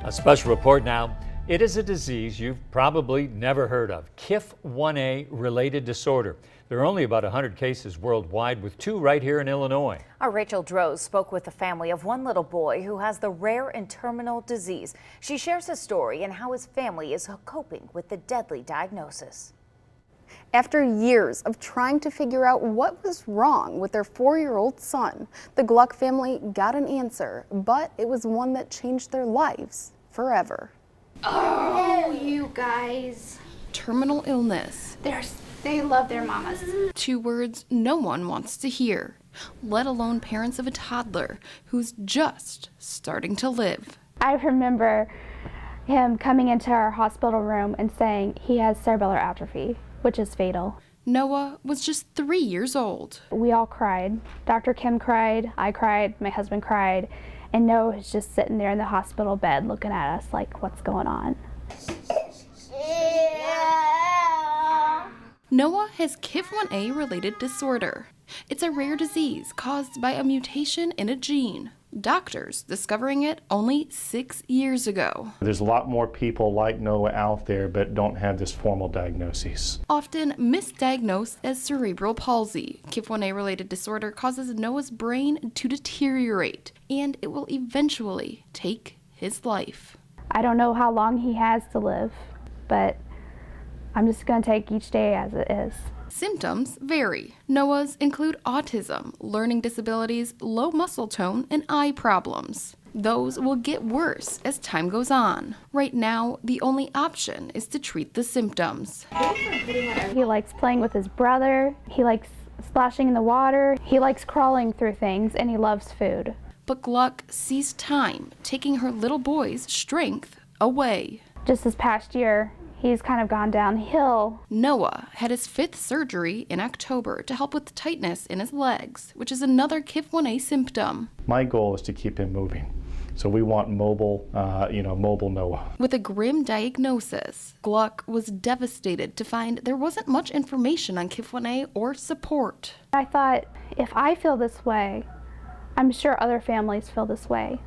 A special report now. It is a disease you've probably never heard of, KIF1A related disorder. There are only about 100 cases worldwide, with 2 right here in Illinois. Our Rachel Droze spoke with the family of one little boy who has the rare and terminal disease. She shares his story and how his family is coping with the deadly diagnosis. After years of trying to figure out what was wrong with their 4-year-old son, the Gluck family got an answer, but it was one that changed their lives forever. Oh, you guys. Terminal illness. They love their mamas. 2 words no one wants to hear, let alone parents of a toddler who's just starting to live. I remember him coming into our hospital room and saying he has cerebellar atrophy, which is fatal. Noah was just 3 years old. We all cried. Dr. Kim cried, I cried, my husband cried, and Noah was just sitting there in the hospital bed looking at us like, what's going on? Noah has KIF1A related disorder. It's a rare disease caused by a mutation in a gene. Doctors discovering it only 6 years ago. There's a lot more people like Noah out there but don't have this formal diagnosis. Often misdiagnosed as cerebral palsy, KIF1A related disorder causes Noah's brain to deteriorate, and it will eventually take his life. I don't know how long he has to live, but I'm just going to take each day as it is. Symptoms vary. Noah's include autism, learning disabilities, low muscle tone, and eye problems. Those will get worse as time goes on. Right now, the only option is to treat the symptoms. He likes playing with his brother, he likes splashing in the water, he likes crawling through things, and he loves food. But Gluck sees time taking her little boy's strength away. Just this past year, he's kind of gone downhill. Noah had his 5th surgery in October to help with tightness in his legs, which is another KIF1A symptom. My goal is to keep him moving. So we want mobile Noah. With a grim diagnosis, Gluck was devastated to find there wasn't much information on KIF1A or support. I thought, if I feel this way, I'm sure other families feel this way.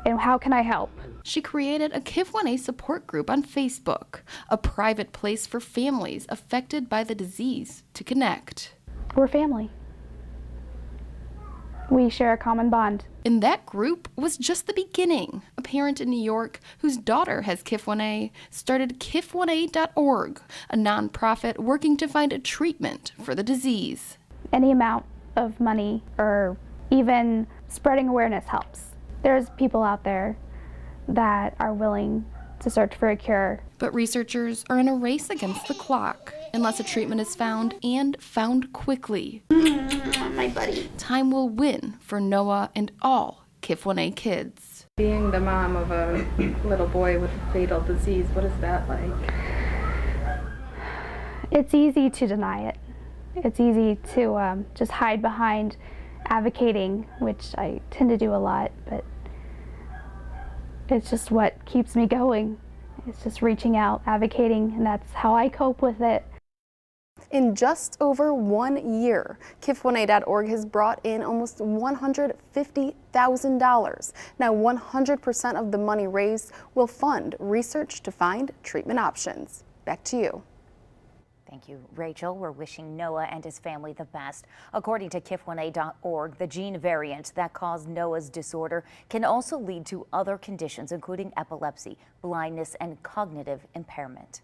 And how can I help? She created a KIF1A support group on Facebook, a private place for families affected by the disease to connect. We're family. We share a common bond. And that group was just the beginning. A parent in New York whose daughter has KIF1A started KIF1A.org, a nonprofit working to find a treatment for the disease. Any amount of money or even spreading awareness helps. There's people out there that are willing to search for a cure. But researchers are in a race against the clock unless a treatment is found, and found quickly. My buddy. Time will win for Noah and all KIF1A kids. Being the mom of a little boy with a fatal disease, what is that like? It's easy to deny it. It's easy to just hide behind advocating, which I tend to do a lot, but it's just what keeps me going. It's just reaching out, advocating, and that's how I cope with it. In just over 1 year, KIF1A.org has brought in almost $150,000. Now 100% of the money raised will fund research to find treatment options. Back to you. Thank you, Rachel. We're wishing Noah and his family the best. According to KIF1A.org, the gene variant that caused Noah's disorder can also lead to other conditions, including epilepsy, blindness, and cognitive impairment.